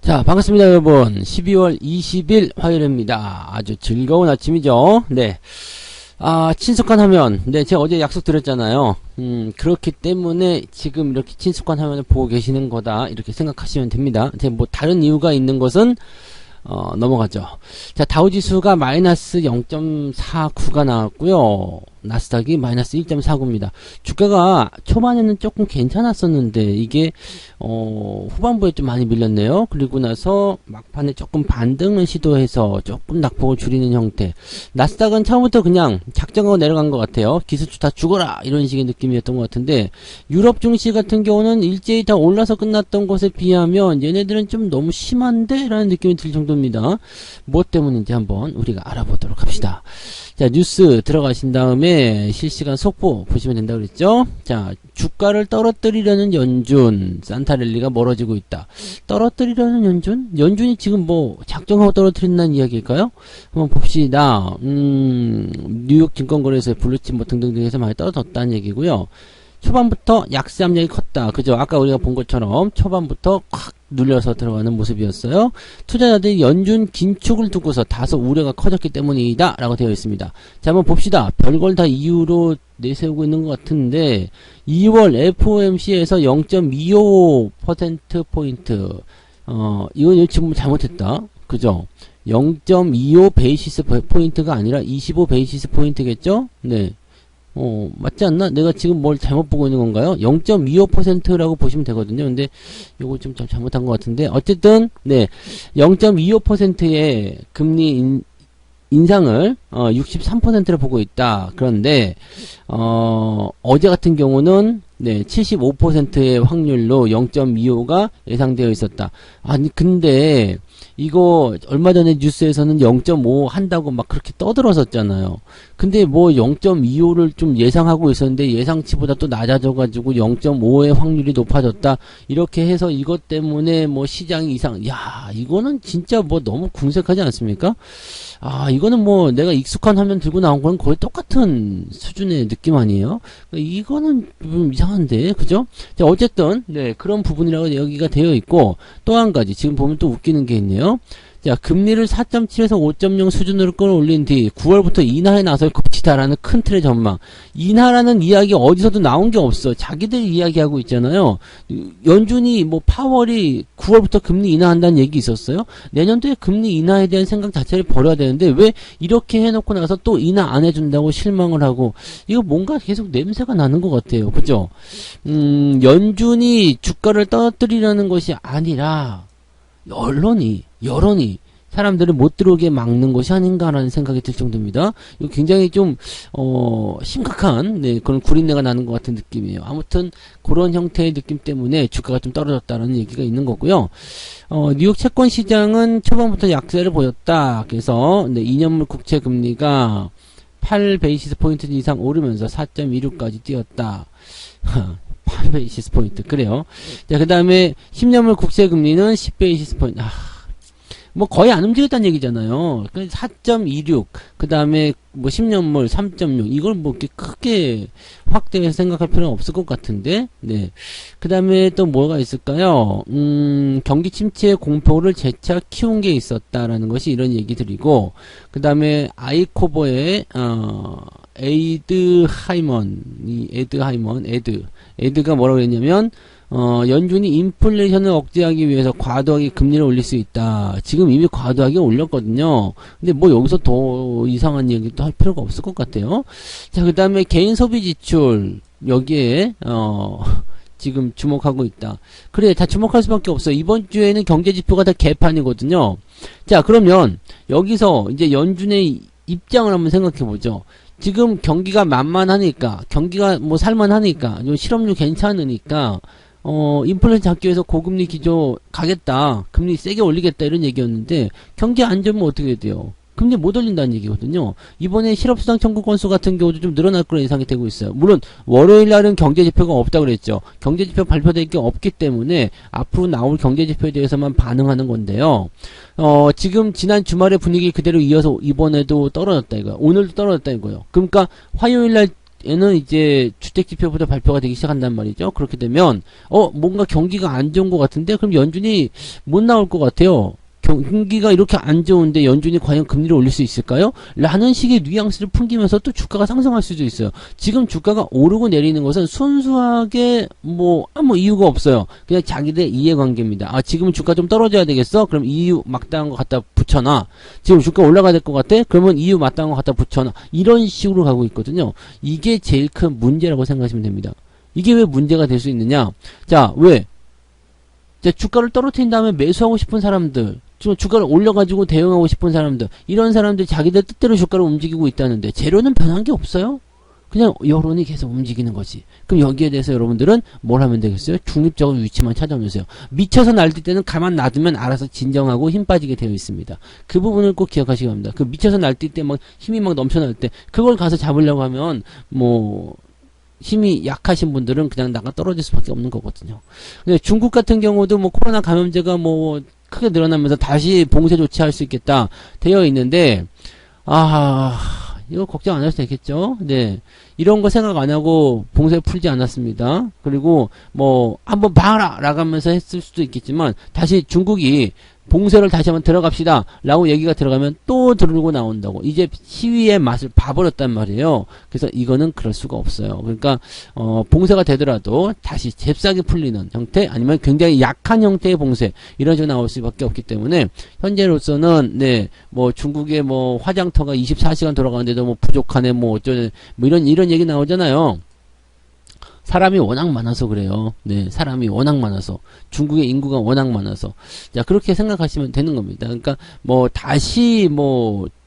자, 반갑습니다, 여러분. 12월 20일 화요일입니다. 아주 즐거운 아침이죠. 네. 친숙한 화면. 네, 제가 어제 약속 드렸잖아요. 그렇기 때문에 지금 이렇게 친숙한 화면을 보고 계시는 거다. 이렇게 생각하시면 됩니다. 뭐, 다른 이유가 있는 것은, 넘어가죠. 자, 다우지수가 마이너스 0.49가 나왔고요. 나스닥이 마이너스 1.49입니다. 주가가 초반에는 조금 괜찮았었는데 이게 후반부에 좀 많이 밀렸네요. 그리고 나서 막판에 조금 반등을 시도해서 조금 낙폭을 줄이는 형태. 나스닥은 처음부터 그냥 작정하고 내려간 것 같아요. 기술주 다 죽어라 이런 식의 느낌이었던 것 같은데, 유럽 증시 같은 경우는 일제히 다 올라서 끝났던 것에 비하면 얘네들은 좀 너무 심한데? 라는 느낌이 들 정도입니다. 무엇 때문인지 한번 우리가 알아보도록 합시다. 자, 뉴스 들어가신 다음에 실시간 속보 보시면 된다고 그랬죠? 자, 주가를 떨어뜨리려는 연준, 산타랠리가 멀어지고 있다. 떨어뜨리려는 연준? 연준이 지금 뭐 작정하고 떨어뜨린다는 이야기일까요? 한번 봅시다. 뉴욕 증권거래소의 블루칩 뭐 등등등에서 많이 떨어졌다는 얘기고요. 초반부터 약세 압력이 컸다. 그죠? 아까 우리가 본 것처럼 초반부터 콱 눌려서 들어가는 모습이었어요. 투자자들이 연준 긴축을 두고서 다소 우려가 커졌기 때문이다 라고 되어 있습니다. 자, 한번 봅시다. 별걸 다 이유로 내세우고 있는 것 같은데, 2월 FOMC에서 0.25%포인트 이건 지금 잘못했다. 그죠? 0.25 베이시스 포인트가 아니라 25 베이시스 포인트겠죠? 네. 맞지 않나? 내가 지금 뭘 잘못 보고 있는 건가요? 0.25%라고 보시면 되거든요. 근데 요거 좀 잘못한 것 같은데, 어쨌든 네, 0.25%의 금리 인상을 63%를 보고 있다. 그런데 어제 같은 경우는 네, 75%의 확률로 0.25가 예상되어 있었다. 아니 근데 이거 얼마 전에 뉴스에서는 0.5 한다고 막 그렇게 떠들었었잖아요. 근데 뭐 0.25를 좀 예상하고 있었는데 예상치보다 또 낮아져가지고 0.5의 확률이 높아졌다. 이렇게 해서 이것 때문에 뭐 시장 이상, 야, 이거는 진짜 뭐 너무 궁색하지 않습니까? 이거는 뭐 내가 익숙한 화면 들고 나온 거는 거의 똑같은 수준의 느낌 아니에요? 이거는 좀 이상한데, 그죠? 자, 어쨌든, 네, 그런 부분이라고 여기가 되어 있고, 또 한 가지, 지금 보면 또 웃기는 게 있네요. 자, 금리를 4.7에서 5.0 수준으로 끌어올린 뒤 9월부터 인하에 나설 것이다라는 큰 틀의 전망. 인하라는 이야기 어디서도 나온 게 없어. 자기들이 이야기하고 있잖아요. 연준이 뭐 파월이 9월부터 금리 인하한다는 얘기 있었어요? 내년도에 금리 인하에 대한 생각 자체를 버려야 되는데 왜 이렇게 해놓고 나서 또 인하 안 해준다고 실망을 하고, 이거 뭔가 계속 냄새가 나는 것 같아요. 그죠? 연준이 주가를 떨어뜨리려는 것이 아니라 여론이 사람들을 못 들어오게 막는 것이 아닌가라는 생각이 들 정도입니다. 이거 굉장히 좀 심각한 그런 구린내가 나는 것 같은 느낌이에요. 아무튼 그런 형태의 느낌 때문에 주가가 좀 떨어졌다는 얘기가 있는 거고요. 뉴욕 채권 시장은 초반부터 약세를 보였다. 그래서 2년물 국채 금리가 8 베이시스 포인트 이상 오르면서 4.26까지 뛰었다. 8베이시스 포인트. 그래요. 자, 그 다음에 10년물 국채 금리는 10베이시스 포인트. 뭐 거의 안 움직였다는 얘기잖아요. 4.26. 그 다음에 뭐 10년물 3.6. 이걸 뭐 이렇게 크게 확대해서 생각할 필요는 없을 것 같은데. 네. 그 다음에 또 뭐가 있을까요? 경기 침체의 공포를 재차 키운 게 있었다라는 것이 이런 얘기들이고, 그 다음에 아이코버의 에드가 뭐라고 했냐면, 연준이 인플레이션을 억제하기 위해서 과도하게 금리를 올릴 수 있다. 지금 이미 과도하게 올렸거든요. 근데 뭐 여기서 더 이상한 얘기도 할 필요가 없을 것 같아요. 자, 그 다음에 개인 소비 지출, 여기에, 지금 주목하고 있다. 그래, 다 주목할 수밖에 없어. 이번 주에는 경제 지표가 다 개판이거든요. 자, 그러면 여기서 이제 연준의 입장을 한번 생각해 보죠. 지금 경기가 만만하니까, 경기가 뭐 살만하니까, 실업률 괜찮으니까, 인플레이션 잡기 위해서 고금리 기조 가겠다. 금리 세게 올리겠다. 이런 얘기였는데, 경기 안 좋으면 어떻게 돼요? 금리 못 올린다는 얘기거든요. 이번에 실업수당 청구 건수 같은 경우도 좀 늘어날 거라 예상이 되고 있어요. 물론 월요일 날은 경제지표가 없다고 그랬죠. 경제지표 발표될 게 없기 때문에 앞으로 나올 경제지표에 대해서만 반응하는 건데요. 지금 지난 주말의 분위기 그대로 이어서 이번에도 떨어졌다 이거예요. 오늘도 떨어졌다 이거예요. 그러니까 화요일 날 에는 이제 주택지표부터 발표가 되기 시작한단 말이죠. 그렇게 되면 뭔가 경기가 안 좋은 것 같은데 그럼 연준이 못 나올 것 같아요. 경기가 이렇게 안 좋은데 연준이 과연 금리를 올릴 수 있을까요? 라는 식의 뉘앙스를 풍기면서 또 주가가 상승할 수도 있어요. 지금 주가가 오르고 내리는 것은 순수하게 아무 이유가 없어요. 그냥 자기들의 이해관계입니다. 지금 주가 좀 떨어져야 되겠어? 그럼 이유 마땅한 거 갖다 붙여놔. 지금 주가 올라가야 될 것 같아? 그러면 이유 마땅한 거 갖다 붙여놔. 이런 식으로 가고 있거든요. 이게 제일 큰 문제라고 생각하시면 됩니다. 이게 왜 문제가 될 수 있느냐? 자, 왜? 자, 주가를 떨어뜨린 다음에 매수하고 싶은 사람들, 주가를 올려가지고 대응하고 싶은 사람들, 이런 사람들이 자기들 뜻대로 주가를 움직이고 있다는데, 재료는 변한 게 없어요? 그냥 여론이 계속 움직이는 거지. 그럼 여기에 대해서 여러분들은 뭘 하면 되겠어요? 중립적인 위치만 찾아오세요. 미쳐서 날뛸 때는 가만 놔두면 알아서 진정하고 힘 빠지게 되어 있습니다. 그 부분을 꼭 기억하시기 바랍니다. 그 미쳐서 날뛸 때 힘이 넘쳐날 때, 그걸 가서 잡으려고 하면, 힘이 약하신 분들은 그냥 나가 떨어질 수밖에 없는 거거든요. 근데 중국 같은 경우도 코로나 감염자가 크게 늘어나면서 다시 봉쇄 조치할 수 있겠다 되어 있는데, 이거 걱정 안 해도 되겠죠? 네. 이런 거 생각 안 하고 봉쇄 풀지 않았습니다. 그리고 한번 봐라! 라고 하면서 했을 수도 있겠지만, 다시 중국이 봉쇄를 다시 한번 들어갑시다 라고 얘기가 들어가면 또 들고 나온다고. 이제 시위의 맛을 봐버렸단 말이에요. 그래서 이거는 그럴 수가 없어요. 그러니까 봉쇄가 되더라도 다시 잽싸게 풀리는 형태, 아니면 굉장히 약한 형태의 봉쇄, 이런 식으로 나올 수밖에 없기 때문에 현재로서는 중국의 화장터가 24시간 돌아가는데도 부족하네, 어쩌네, 이런 얘기 나오잖아요. 사람이 워낙 많아서 그래요. 네, 사람이 워낙 많아서. 중국의 인구가 워낙 많아서. 자, 그렇게 생각하시면 되는 겁니다. 그러니까, 다시,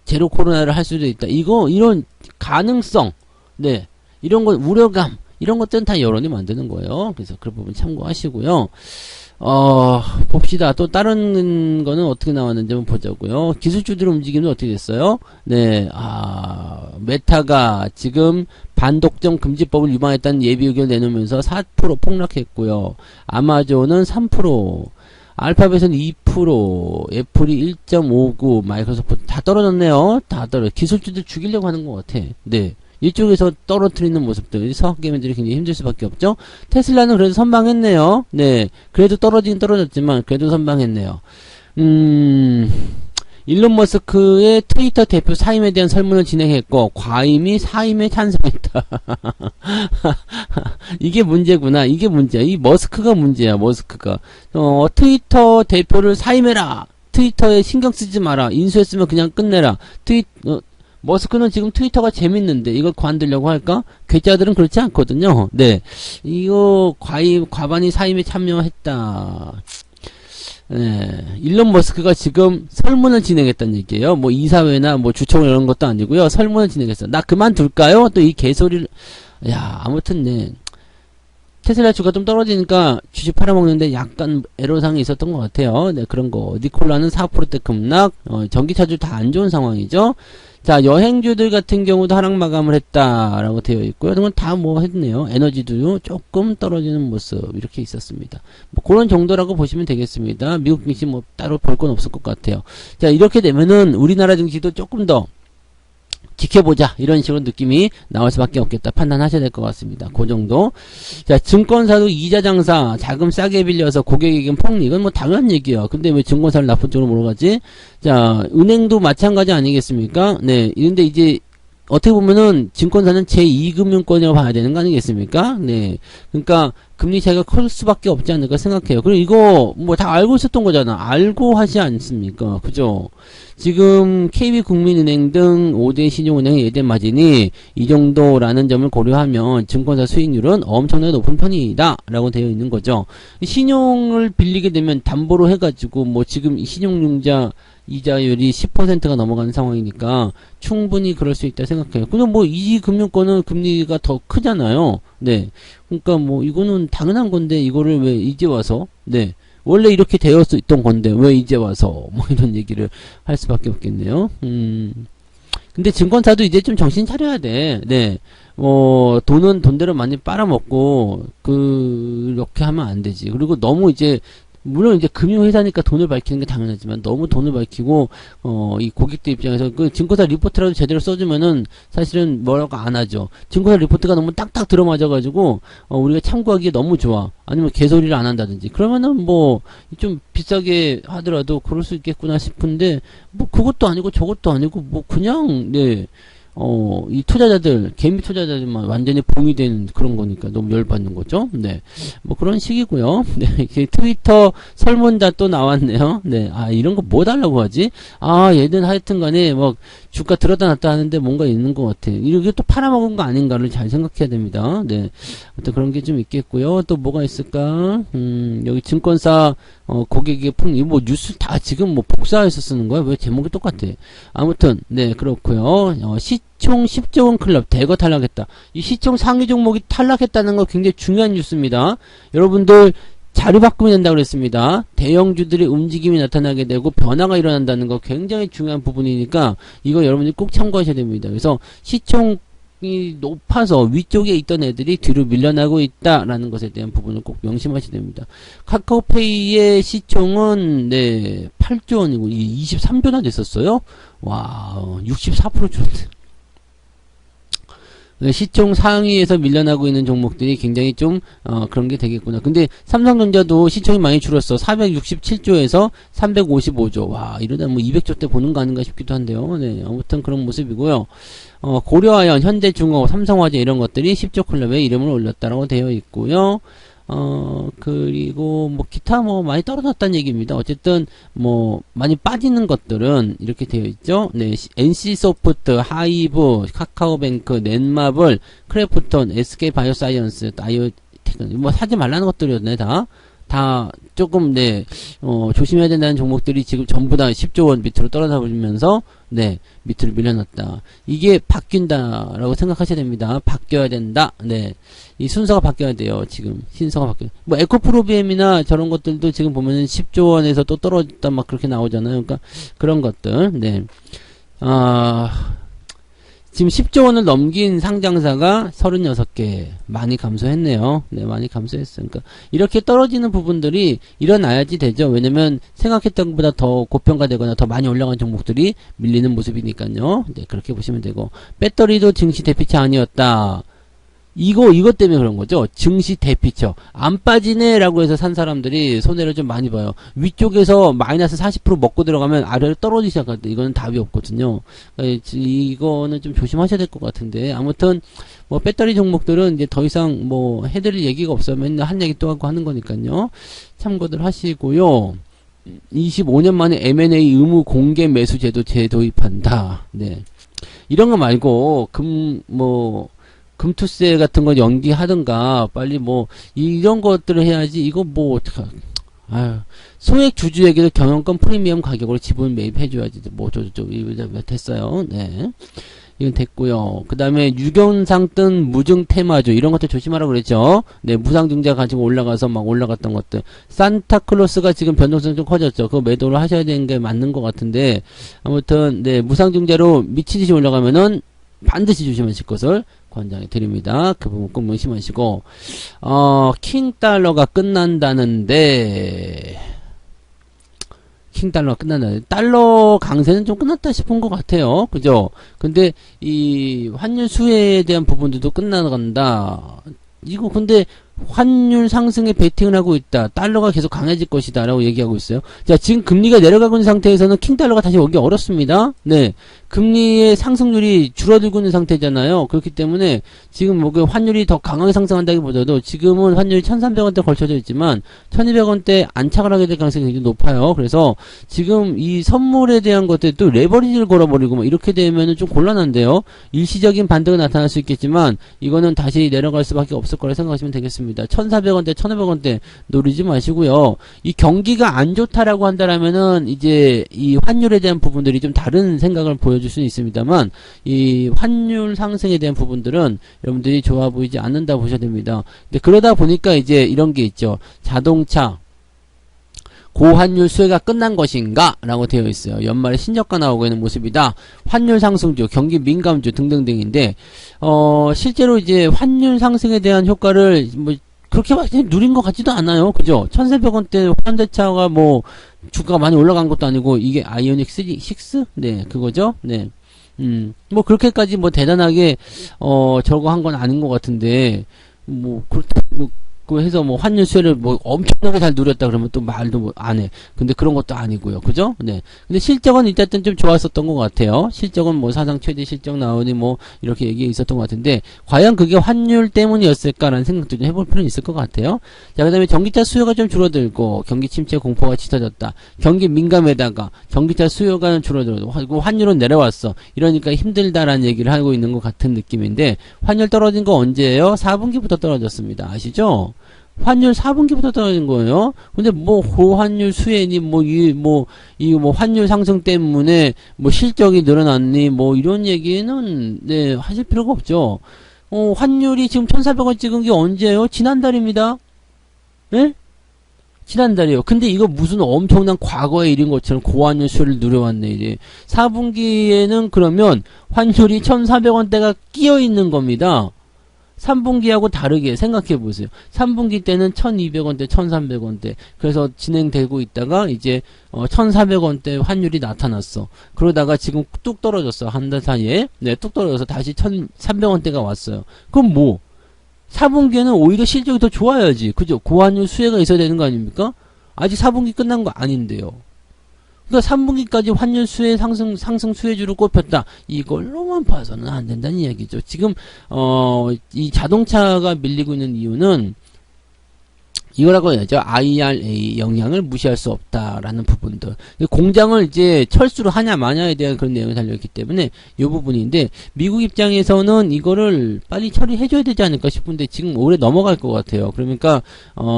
제로 코로나를 할 수도 있다. 이런 가능성, 네, 이런 것, 우려감, 이런 것들은 다 여론이 만드는 거예요. 그래서 그 부분 참고하시고요. 봅시다. 또 다른 거는 어떻게 나왔는지 한번 보자고요. 기술주들 움직임은 어떻게 됐어요? 네, 메타가 지금 반독점 금지법을 위반했다는 예비 의견을 내놓으면서 4% 폭락했고요. 아마존은 3%, 알파벳은 2%, 애플이 1.59, 마이크로소프트 다 떨어졌네요. 다 떨어져. 기술주들 죽이려고 하는 것 같아. 네. 이쪽에서 떨어뜨리는 모습들, 서학개미들이 굉장히 힘들 수밖에 없죠. 테슬라는 그래도 선방했네요. 네. 그래도 떨어지긴 떨어졌지만, 그래도 선방했네요. 일론 머스크의 트위터 대표 사임에 대한 설문을 진행했고, 과임이 사임에 찬성했다. 이게 문제구나. 이게 문제야. 이 머스크가 문제야, 머스크가. 트위터 대표를 사임해라. 트위터에 신경 쓰지 마라. 인수했으면 그냥 끝내라. 머스크는 지금 트위터가 재밌는데 이걸 관두려고 할까? 괴짜들은 그렇지 않거든요. 네. 이거 과반이 사임에 참여했다. 네. 일론 머스크가 지금 설문을 진행했다는 얘기예요. 이사회나 주총 이런 것도 아니고요. 설문을 진행했어. 나 그만둘까요? 또 이 개소리를, 아무튼 네. 테슬라 주가 좀 떨어지니까 주식 팔아먹는데 약간 애로사항이 있었던 것 같아요. 네, 그런 거. 니콜라는 4%대 급락, 전기차주 다 안 좋은 상황이죠. 자, 여행주들 같은 경우도 하락 마감을 했다라고 되어 있고요. 그런 건 다 했네요. 에너지도 조금 떨어지는 모습, 이렇게 있었습니다. 그런 정도라고 보시면 되겠습니다. 미국 증시 따로 볼 건 없을 것 같아요. 자, 이렇게 되면은 우리나라 증시도 조금 더 지켜보자, 이런 식으로 느낌이 나올 수밖에 없겠다 판단하셔야 될 것 같습니다. 그 정도. 자, 증권사도 이자 장사, 자금 싸게 빌려서 고객에겐 폭리, 이건 당연한 얘기야. 근데 왜 증권사를 나쁜 쪽으로 몰아가지? 자, 은행도 마찬가지 아니겠습니까? 네, 이런데 이제 어떻게 보면은 증권사는 제2금융권이라고 봐야 되는 거 아니겠습니까? 네. 그러니까 금리 차이가 클 수밖에 없지 않을까 생각해요. 그리고 이거 다 알고 있었던 거잖아. 알고 하지 않습니까? 그죠? 지금 KB국민은행 등 5대 신용은행의 예대 마진이 이 정도라는 점을 고려하면 증권사 수익률은 엄청나게 높은 편이다 라고 되어 있는 거죠. 신용을 빌리게 되면 담보로 해가지고 지금 신용융자 이자율이 10%가 넘어가는 상황이니까 충분히 그럴 수 있다 생각해요. 그냥 이 금융권은 금리가 더 크잖아요. 네. 그러니까 이거는 당연한 건데 이거를 왜 이제 와서, 네. 원래 이렇게 되어 있던 건데 왜 이제 와서 이런 얘기를 할 수밖에 없겠네요. 근데 증권사도 이제 좀 정신 차려야 돼. 네. 돈은 돈대로 많이 빨아먹고 그렇게 하면 안 되지. 그리고 너무 이제 물론 이제 금융회사니까 돈을 밝히는 게 당연하지만 너무 돈을 밝히고 이 고객들 입장에서 그 증권사 리포트라도 제대로 써주면은 사실은 뭐라고 안 하죠. 증권사 리포트가 너무 딱딱 들어맞아가지고 우리가 참고하기에 너무 좋아. 아니면 개소리를 안 한다든지 그러면은 뭐 좀 비싸게 하더라도 그럴 수 있겠구나 싶은데 뭐 그것도 아니고 저것도 아니고 뭐 그냥 네. 이 투자자들, 개미 투자자들만 완전히 봉위되는 그런 거니까 너무 열받는 거죠. 네. 뭐 그런 식이고요. 네. 트위터 설문자 또 나왔네요. 네. 아, 이런 거 뭐 달라고 하지? 아, 얘는 하여튼 간에 뭐 주가 들었다 놨다 하는데 뭔가 있는 것 같아. 이게 또 팔아먹은 거 아닌가를 잘 생각해야 됩니다. 네. 또 그런 게 좀 있겠고요. 또 뭐가 있을까? 여기 증권사, 고객의 뭐 뉴스 다 지금 뭐 복사해서 쓰는 거야? 왜 제목이 똑같아? 아무튼, 네, 그렇고요. 시총 10조 원 클럽 대거 탈락했다. 이 시총 상위 종목이 탈락했다는 거 굉장히 중요한 뉴스입니다. 여러분들 자료 바꿈이 된다고 그랬습니다. 대형주들의 움직임이 나타나게 되고 변화가 일어난다는 거 굉장히 중요한 부분이니까 이거 여러분들이 꼭 참고하셔야 됩니다. 그래서 시총이 높아서 위쪽에 있던 애들이 뒤로 밀려나고 있다라는 것에 대한 부분을 꼭 명심하셔야 됩니다. 카카오페이의 시총은 네 8조 원이고 23조나 됐었어요. 와 64% 줄었네. 시총 상위에서 밀려나고 있는 종목들이 굉장히 좀 그런 게 되겠구나. 근데 삼성전자도 시총이 많이 줄었어. 467조에서 355조. 와 이러다 뭐 200조대 보는 거 아닌가 싶기도 한데요. 네 아무튼 그런 모습이고요. 고려아연, 현대중공업, 삼성화재 이런 것들이 10조 클럽에 이름을 올렸다라고 되어 있고요. 그리고 뭐 기타 뭐 많이 떨어졌다는 얘기입니다. 어쨌든 뭐 많이 빠지는 것들은 이렇게 되어 있죠. 네, NC소프트, 하이브, 카카오뱅크, 넷마블, 크래프톤, SK바이오사이언스, 다이오테크 뭐 사지 말라는 것들이었네 다 조금 네 조심해야 된다는 종목들이 지금 전부 다 10조 원 밑으로 떨어져 버리면서 네 밑으로 밀려났다. 이게 바뀐다라고 생각하셔야 됩니다. 바뀌어야 된다. 네. 이 순서가 바뀌어야 돼요. 지금 신서가 바뀌어. 뭐 에코프로비엠이나 저런 것들도 지금 보면은 10조 원에서 또 떨어졌다 막 그렇게 나오잖아요. 그러니까 그런 것들. 네. 지금 10조 원을 넘긴 상장사가 36개 많이 감소했네요. 네, 많이 감소했어요. 그러니까 이렇게 떨어지는 부분들이 일어나야지 되죠. 왜냐면 생각했던 것보다 더 고평가되거나 더 많이 올라간 종목들이 밀리는 모습이니까요. 네, 그렇게 보시면 되고 배터리도 증시 대피차 아니었다. 이것 때문에 그런 거죠. 증시 대피처. 안 빠지네 라고 해서 산 사람들이 손해를 좀 많이 봐요. 위쪽에서 마이너스 40% 먹고 들어가면 아래로 떨어지기 시작할 때 이거는 답이 없거든요. 이거는 좀 조심하셔야 될 것 같은데 아무튼 뭐 배터리 종목들은 이제 더 이상 뭐 해드릴 얘기가 없어요. 맨날 한 얘기 또 하고 하는 거니까요. 참고들 하시고요. 25년 만에 M&A 의무 공개 매수 제도 재도입한다. 네. 이런 거 말고 금투세 같은 거 연기하든가 빨리 뭐 이런 것들을 해야지. 이거 뭐 어떡하 아유 소액 주주에게도 경영권 프리미엄 가격으로 지분 매입해줘야지. 뭐 이거 됐어요. 네 이건 됐고요. 그 다음에 유견상 뜬 무증 테마주 이런 것들 조심하라고 그랬죠. 네 무상증자 가지고 올라가서 막 올라갔던 것들. 산타클로스가 지금 변동성 좀 커졌죠. 그거 매도를 하셔야 되는 게 맞는 것 같은데 아무튼 네 무상증자로 미치듯이 올라가면은 반드시 조심하실 것을 권장해 드립니다. 그 부분 꼭 명심하시고 킹달러가 끝난다는데 킹달러가 끝난다는데 달러 강세는 좀 끝났다 싶은 것 같아요. 그죠? 근데 이 환율 수혜에 대한 부분들도 끝나간다. 이거 근데 환율 상승에 베팅을 하고 있다. 달러가 계속 강해질 것이다. 라고 얘기하고 있어요. 자, 지금 금리가 내려가고 있는 상태에서는 킹달러가 다시 오기 어렵습니다. 네. 금리의 상승률이 줄어들고 있는 상태잖아요. 그렇기 때문에 지금 뭐 그 환율이 더 강하게 상승한다기보다도 지금은 환율이 1,300원대 걸쳐져 있지만 1,200원대 안착을 하게 될 가능성이 굉장히 높아요. 그래서 지금 이 선물에 대한 것들 또 레버리지를 걸어버리고 뭐 이렇게 되면은 좀 곤란한데요. 일시적인 반등은 나타날 수 있겠지만 이거는 다시 내려갈 수밖에 없을 거라 생각하시면 되겠습니다. 1,400원대, 1,500원대 노리지 마시고요. 이 경기가 안 좋다라고 한다라면은 이제 이 환율에 대한 부분들이 좀 다른 생각을 보여줄 수는 있습니다만 이 환율 상승에 대한 부분들은 여러분들이 좋아 보이지 않는다 보셔야 됩니다. 근데 그러다 보니까 이제 이런 게 있죠. 자동차 고환율 수혜가 끝난 것인가? 라고 되어 있어요. 연말에 신저가 나오고 있는 모습이다. 환율 상승주, 경기 민감주 등등등인데 실제로 이제 환율 상승에 대한 효과를 뭐 그렇게 막 누린 것 같지도 않아요. 그죠? 1,400원대 현대차가 뭐, 주가가 많이 올라간 것도 아니고, 이게 아이오닉 6? 네, 그거죠? 네. 뭐, 그렇게까지 뭐, 대단하게, 저거 한 건 아닌 것 같은데, 뭐, 그렇다고 해서 뭐, 환율 수혜를 뭐, 엄청나게 잘 누렸다 그러면 또 말도 뭐 안 해. 근데 그런 것도 아니고요. 그죠? 네. 근데 실적은 일단 좀 좋았었던 것 같아요. 실적은 뭐, 사상 최대 실적 나오니 뭐, 이렇게 얘기 있었던 것 같은데, 과연 그게 환율 때문이었을까라는 생각도 좀 해볼 필요는 있을 것 같아요. 자, 그 다음에 전기차 수요가 좀 줄어들고, 경기 침체 공포가 짙어졌다. 경기 민감에다가, 전기차 수요가 줄어들고, 환율은 내려왔어. 이러니까 힘들다라는 얘기를 하고 있는 것 같은 느낌인데, 환율 떨어진 거 언제예요? 4분기부터 떨어졌습니다. 아시죠? 환율 4분기부터 떨어진 거예요. 근데 뭐 고환율 수혜니 환율 상승 때문에 뭐 실적이 늘어났니 뭐 이런 얘기는 네 하실 필요가 없죠. 환율이 지금 1,400원 찍은 게 언제예요? 지난달입니다. 예? 지난달이요. 근데 이거 무슨 엄청난 과거의 일인 것처럼 고환율 수혜를 누려왔네 이제. 4분기에는 그러면 환율이 1,400원대가 끼어 있는 겁니다. 3분기하고 다르게 생각해 보세요. 3분기 때는 1,200원대, 1,300원대. 그래서 진행되고 있다가 이제 1,400원대 환율이 나타났어. 그러다가 지금 뚝 떨어졌어. 한 달 사이에. 네, 뚝 떨어져서 다시 1,300원대가 왔어요. 그럼 뭐 4분기에는 오히려 실적이 더 좋아야지. 그죠? 고환율 수혜가 있어야 되는 거 아닙니까? 아직 4분기 끝난 거 아닌데요. 그러니까 3분기까지 환율 수혜 상승 수혜주로 꼽혔다. 이걸로만 봐서는 안 된다는 이야기죠. 지금 이 자동차가 밀리고 있는 이유는 이거라고 해야죠. IRA 영향을 무시할 수 없다라는 부분들. 공장을 이제 철수를 하냐 마냐에 대한 그런 내용이 달려있기 때문에 이 부분인데 미국 입장에서는 이거를 빨리 처리해줘야 되지 않을까 싶은데 지금 오래 넘어갈 것 같아요. 그러니까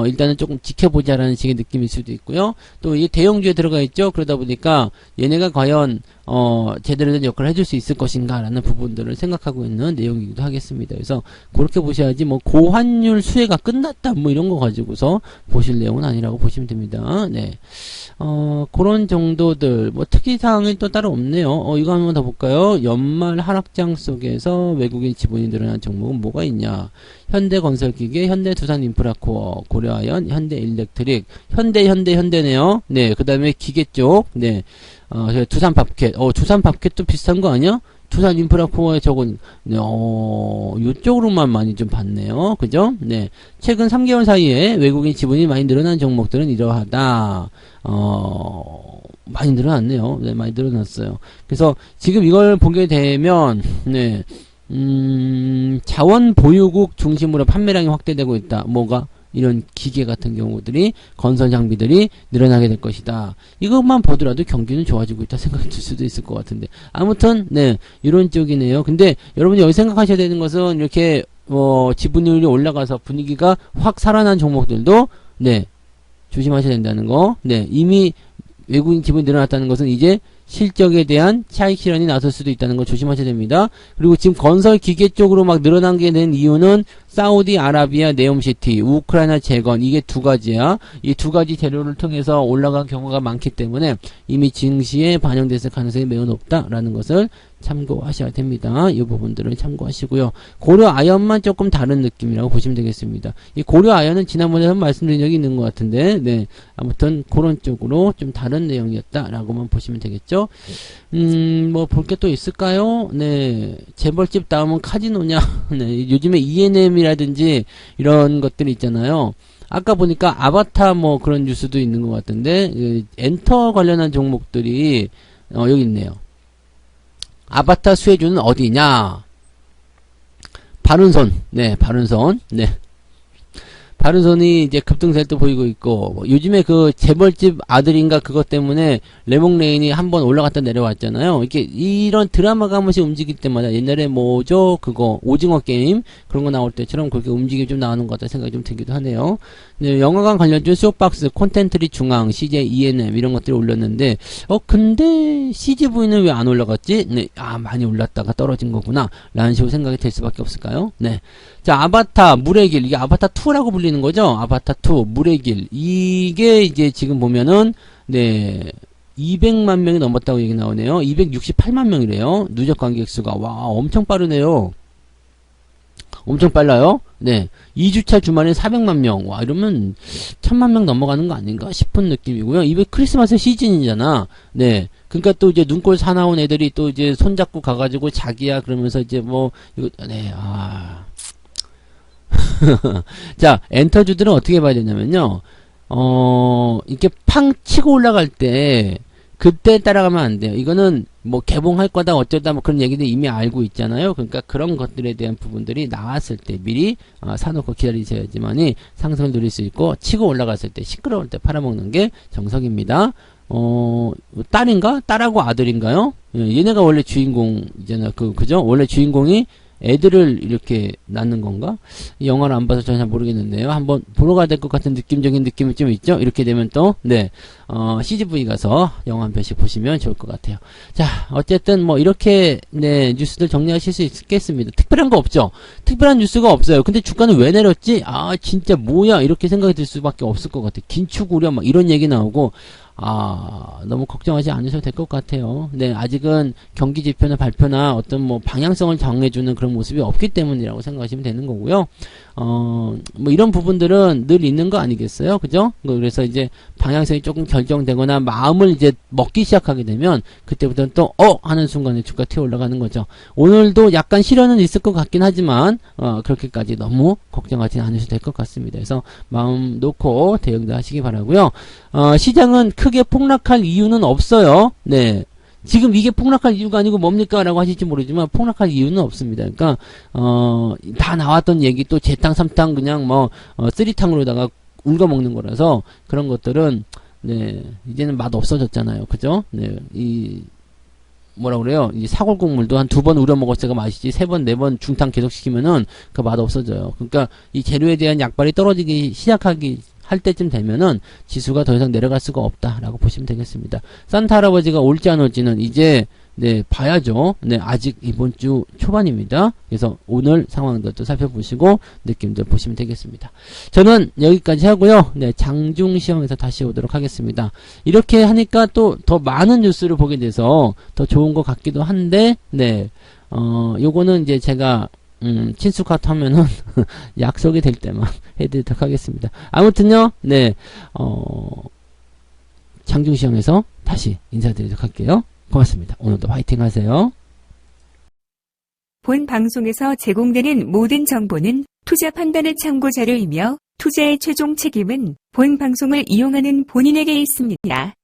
일단은 조금 지켜보자라는 식의 느낌일 수도 있고요. 또 이게 대형주에 들어가 있죠. 그러다 보니까 얘네가 과연 제대로 된 역할을 해줄 수 있을 것인가 라는 부분들을 생각하고 있는 내용이기도 하겠습니다. 그래서 그렇게 보셔야지 뭐 고환율 수혜가 끝났다 뭐 이런 거 가지고서 보실 내용은 아니라고 보시면 됩니다. 네. 그런 정도들 뭐 특이사항이 또 따로 없네요. 이거 한번 더 볼까요? 연말 하락장 속에서 외국인 지분이 늘어난 종목은 뭐가 있냐? 현대건설기계, 현대두산인프라코어, 고려아연, 현대일렉트릭, 현대네요. 네. 그 다음에 기계 쪽, 네. 두산밥켓. 두산밥켓도 비슷한 거 아니야? 두산인프라코어에 적은, 네, 요쪽으로만 많이 좀 봤네요. 그죠? 네. 최근 3개월 사이에 외국인 지분이 많이 늘어난 종목들은 이러하다. 많이 늘어났네요. 네, 많이 늘어났어요. 그래서 지금 이걸 보게 되면, 네, 자원 보유국 중심으로 판매량이 확대되고 있다. 뭐가? 이런 기계 같은 경우들이 건설 장비들이 늘어나게 될 것이다. 이것만 보더라도 경기는 좋아지고 있다 생각이 들 수도 있을 것 같은데 아무튼 네 이런 쪽이네요. 근데 여러분이 여기 생각하셔야 되는 것은 이렇게 지분율이 올라가서 분위기가 확 살아난 종목들도 네 조심하셔야 된다는 거. 네 이미 외국인 지분이 늘어났다는 것은 이제 실적에 대한 차익 실현이 나설 수도 있다는 거 조심하셔야 됩니다. 그리고 지금 건설 기계 쪽으로 막 늘어난 게 된 이유는 사우디아라비아 네옴시티, 우크라이나 재건 이게 두 가지야. 이 두 가지 재료를 통해서 올라간 경우가 많기 때문에 이미 증시에 반영됐을 가능성이 매우 높다라는 것을 참고하셔야 됩니다. 이 부분들을 참고하시고요. 고려 아연만 조금 다른 느낌이라고 보시면 되겠습니다. 이 고려 아연은 지난번에 한번 말씀드린 적이 있는 것 같은데, 네. 아무튼 그런 쪽으로 좀 다른 내용이었다라고만 보시면 되겠죠. 뭐 볼 게 또 있을까요? 네. 재벌집 다음은 카지노냐? 네. 요즘에 ENM이라든지 이런 것들이 있잖아요. 아까 보니까 아바타 뭐 그런 뉴스도 있는 것 같은데, 엔터 관련한 종목들이 여기 있네요. 아바타 수혜주는 어디냐? 바른손. 네, 바른손. 네. 바른손이 이제 급등세를 또 보이고 있고, 요즘에 그 재벌집 아들인가 그것 때문에 레몽레인이 한번 올라갔다 내려왔잖아요. 이렇게 이런 드라마가 한 번씩 움직일 때마다 옛날에 뭐죠? 그거 오징어 게임 그런 거 나올 때처럼 그렇게 움직임이 좀 나오는 것 같다 생각이 좀 들기도 하네요. 네, 영화관 관련주 수옥박스, 콘텐트리 중앙, CJ ENM 이런 것들이 올렸는데, 근데 CGV는 왜 안 올라갔지? 네, 많이 올랐다가 떨어진 거구나. 라는 식으로 생각이 될 수밖에 없을까요? 네. 자, 아바타, 물의 길. 이게 아바타 2라고 불리는 거죠? 아바타 2, 물의 길. 이게 이제 지금 보면은, 네, 200만 명이 넘었다고 얘기 나오네요. 268만 명이래요. 누적 관객 수가. 와, 엄청 빠르네요. 엄청 빨라요. 네. 2주차 주말에 400만 명. 와, 이러면 1000만 명 넘어가는 거 아닌가 싶은 느낌이고요. 이게 크리스마스 시즌이잖아. 네. 그러니까 또 이제 눈꼴 사나운 애들이 또 이제 손잡고 가가지고 자기야 그러면서 이제 뭐, 이거, 네, 자, 엔터주들은 어떻게 봐야 되냐면요. 이렇게 팡 치고 올라갈 때, 그때 따라가면 안 돼요. 이거는 뭐 개봉할 거다 어쩌다 뭐 그런 얘기들 이미 알고 있잖아요. 그러니까 그런 것들에 대한 부분들이 나왔을 때 미리 사놓고 기다리셔야지만이 상승을 누릴 수 있고, 치고 올라갔을 때 시끄러울 때 팔아먹는 게 정석입니다. 딸인가? 딸하고 아들인가요? 예, 얘네가 원래 주인공이잖아. 그죠? 원래 주인공이 애들을 이렇게 낳는 건가? 이 영화를 안 봐서 저는 잘 모르겠는데요. 한번 보러 가야 될 것 같은 느낌적인 느낌이 좀 있죠? 이렇게 되면 또, 네, CGV 가서 영화 한 편씩 보시면 좋을 것 같아요. 자, 어쨌든 뭐 이렇게, 네, 뉴스들 정리하실 수 있겠습니다. 특별한 거 없죠? 특별한 뉴스가 없어요. 근데 주가는 왜 내렸지? 아, 진짜 뭐야? 이렇게 생각이 들 수밖에 없을 것 같아요. 긴축 우려 막 이런 얘기 나오고, 너무 걱정하지 않으셔도 될 것 같아요. 네, 아직은 경기 지표나 발표나 어떤 뭐 방향성을 정해주는 그런 모습이 없기 때문이라고 생각하시면 되는 거고요. 뭐 이런 부분들은 늘 있는 거 아니겠어요? 그죠? 그래서 이제 방향성이 조금 결정되거나 마음을 이제 먹기 시작하게 되면 그때부터는 또 하는 순간에 주가 튀어 올라가는 거죠. 오늘도 약간 시련은 있을 것 같긴 하지만 그렇게까지 너무 걱정하지 않으셔도 될 것 같습니다. 그래서 마음 놓고 대응도 하시기 바라고요. 시장은 크게 폭락할 이유는 없어요. 네. 지금 이게 폭락할 이유가 아니고 뭡니까? 라고 하실지 모르지만 폭락할 이유는 없습니다. 그러니까 다 나왔던 얘기 또 재탕 삼탕 그냥 뭐 쓰리탕으로다가 울거 먹는 거라서 그런 것들은 네, 이제는 맛 없어졌잖아요. 그죠? 네. 뭐라 그래요? 이 사골 국물도 한 2번 우려 먹었어가 맛이지 3번, 4번 중탕 계속 시키면은 그 맛 없어져요. 그러니까 이 재료에 대한 약발이 떨어지기 시작하기 할 때쯤 되면은 지수가 더 이상 내려갈 수가 없다라고 보시면 되겠습니다. 산타 할아버지가 올지 안 올지는 이제 네 봐야죠. 네 아직 이번 주 초반입니다. 그래서 오늘 상황들도 살펴보시고 느낌들 보시면 되겠습니다. 저는 여기까지 하고요. 네 장중 시황에서 다시 오도록 하겠습니다. 이렇게 하니까 또 더 많은 뉴스를 보게 돼서 더 좋은 것 같기도 한데 네 요거는 이제 제가 친숙하다 하면은 약속이 될 때만 해드리도록 하겠습니다. 아무튼요, 네, 장중시장에서 다시 인사드리도록 할게요. 고맙습니다. 오늘도 화이팅 하세요. 본 방송에서 제공되는 모든 정보는 투자 판단의 참고 자료이며 투자의 최종 책임은 본 방송을 이용하는 본인에게 있습니다.